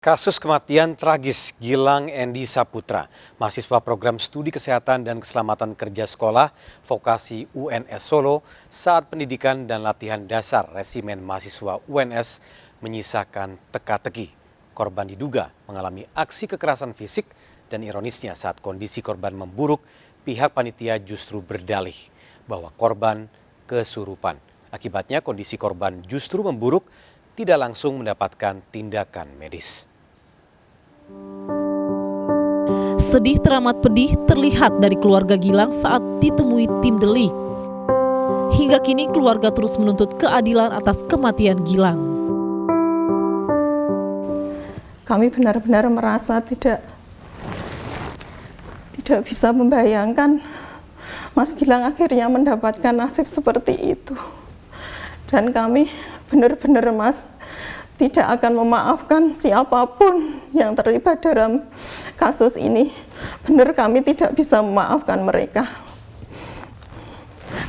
Kasus kematian tragis Gilang Endi Saputra, mahasiswa program studi kesehatan dan keselamatan kerja sekolah vokasi UNS Solo saat pendidikan dan latihan dasar resimen mahasiswa UNS menyisakan teka-teki. Korban diduga mengalami aksi kekerasan fisik dan ironisnya saat kondisi korban memburuk, pihak panitia justru berdalih bahwa korban kesurupan. Akibatnya kondisi korban justru memburuk, tidak langsung mendapatkan tindakan medis. Sedih teramat pedih terlihat dari keluarga Gilang saat ditemui tim delik. Hingga kini keluarga terus menuntut keadilan atas kematian Gilang. Kami benar-benar merasa tidak bisa membayangkan Mas Gilang akhirnya mendapatkan nasib seperti itu. Dan kami benar-benar tidak akan memaafkan siapapun yang terlibat dalam kasus ini. Benar kami tidak bisa memaafkan mereka.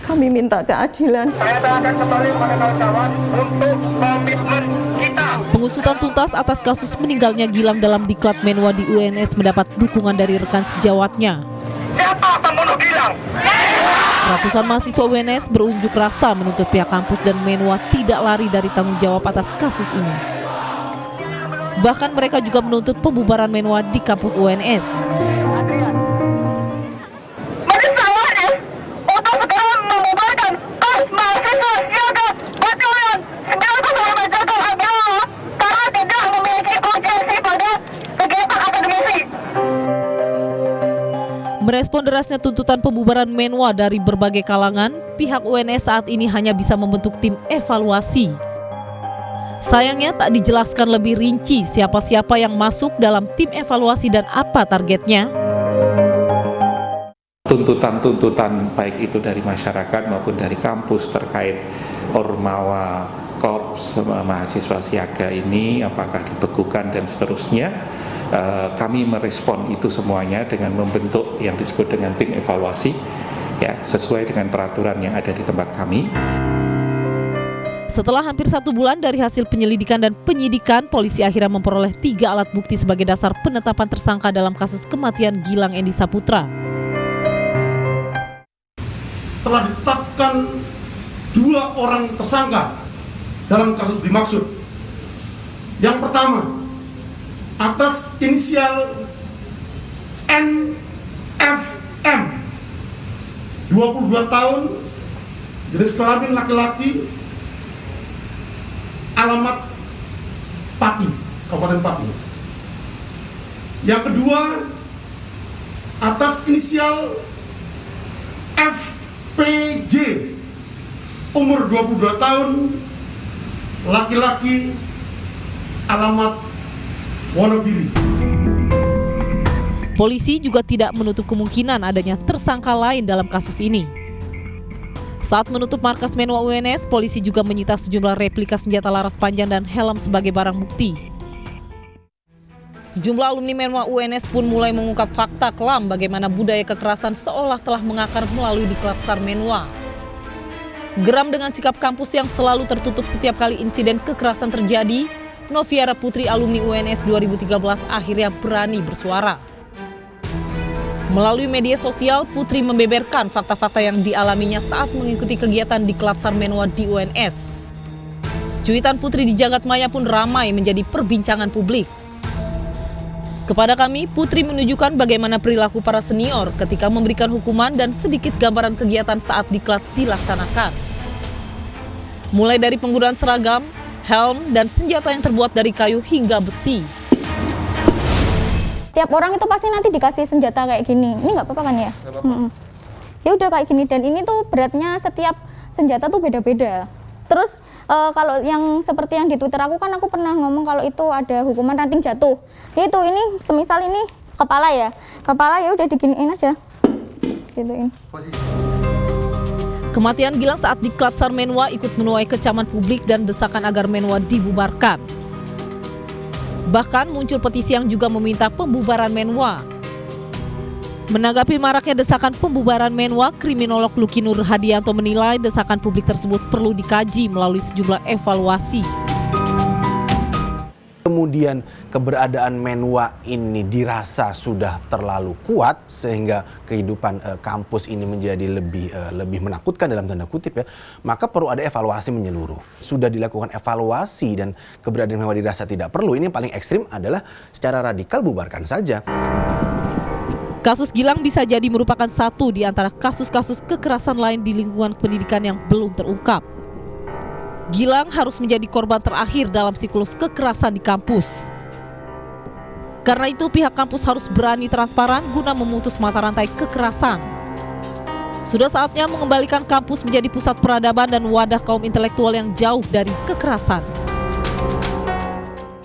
Kami minta keadilan. Saya akan kembali kepada kawan-kawan untuk komitmen kita. Pengusutan tuntas atas kasus meninggalnya Gilang dalam diklat Menwa di UNS mendapat dukungan dari rekan sejawatnya. Siapa pembunuh Gilang? Ratusan mahasiswa UNS berunjuk rasa menuntut pihak kampus dan Menwa tidak lari dari tanggung jawab atas kasus ini. Bahkan mereka juga menuntut pembubaran Menwa di kampus UNS. Mahasiswa UNS untuk segera membubarkan kelas mahasiswa siaga batalion 905 Jago Agama karena tidak memiliki urgensi pada kegiatan akademisi. Merespon derasnya tuntutan pembubaran Menwa dari berbagai kalangan, pihak UNS saat ini hanya bisa membentuk tim evaluasi. Sayangnya tak dijelaskan lebih rinci siapa-siapa yang masuk dalam tim evaluasi dan apa targetnya. Tuntutan-tuntutan baik itu dari masyarakat maupun dari kampus terkait Ormawa Korps mahasiswa siaga ini apakah dibekukan dan seterusnya. Kami merespon itu semuanya dengan membentuk yang disebut dengan tim evaluasi ya, sesuai dengan peraturan yang ada di tempat kami. Setelah hampir 1 bulan dari hasil penyelidikan dan penyidikan, polisi akhirnya memperoleh 3 alat bukti sebagai dasar penetapan tersangka dalam kasus kematian Gilang Endi Saputra. Telah ditetapkan 2 orang tersangka dalam kasus dimaksud. Yang pertama, atas inisial NFM, 22 tahun, jenis kelamin laki-laki, alamat Pati, Kabupaten Pati. Yang kedua, atas inisial FPJ, umur 22 tahun, laki-laki, alamat Wonogiri. Polisi juga tidak menutup kemungkinan adanya tersangka lain dalam kasus ini. Saat menutup markas Menwa UNS, polisi juga menyita sejumlah replika senjata laras panjang dan helm sebagai barang bukti. Sejumlah alumni Menwa UNS pun mulai mengungkap fakta kelam bagaimana budaya kekerasan seolah telah mengakar melalui diklat SAR Menwa. Geram dengan sikap kampus yang selalu tertutup setiap kali insiden kekerasan terjadi, Noviara Putri alumni UNS 2013 akhirnya berani bersuara. Melalui media sosial, Putri membeberkan fakta-fakta yang dialaminya saat mengikuti kegiatan diklat SAR Menwa di UNS. Cuitan Putri di jagat maya pun ramai menjadi perbincangan publik. Kepada kami, Putri menunjukkan bagaimana perilaku para senior ketika memberikan hukuman dan sedikit gambaran kegiatan saat diklat dilaksanakan. Mulai dari penggunaan seragam, helm, dan senjata yang terbuat dari kayu hingga besi. Tiap orang itu pasti nanti dikasih senjata kayak gini. Ini nggak apa-apa kan ya? Ya udah kayak gini, dan ini tuh beratnya setiap senjata tuh beda-beda. Terus kalau yang seperti yang di Twitter aku kan aku pernah ngomong kalau itu ada hukuman ranting jatuh. Itu ini semisal ini kepala ya. Kepala ya udah diginiin aja. Gituin. Kematian Gilang saat diklat SAR Menwa ikut menuai kecaman publik dan desakan agar Menwa dibubarkan. Bahkan muncul petisi yang juga meminta pembubaran Menwa. Menanggapi maraknya desakan pembubaran Menwa, kriminolog Luki Nur Hadianto menilai desakan publik tersebut perlu dikaji melalui sejumlah evaluasi. Kemudian keberadaan Menwa ini dirasa sudah terlalu kuat sehingga kehidupan kampus ini menjadi lebih menakutkan dalam tanda kutip ya, maka perlu ada evaluasi menyeluruh. Sudah dilakukan evaluasi dan keberadaan Menwa dirasa tidak perlu, ini yang paling ekstrim adalah secara radikal bubarkan saja. Kasus Gilang bisa jadi merupakan satu di antara kasus-kasus kekerasan lain di lingkungan pendidikan yang belum terungkap. Gilang harus menjadi korban terakhir dalam siklus kekerasan di kampus. Karena itu pihak kampus harus berani transparan guna memutus mata rantai kekerasan. Sudah saatnya mengembalikan kampus menjadi pusat peradaban dan wadah kaum intelektual yang jauh dari kekerasan.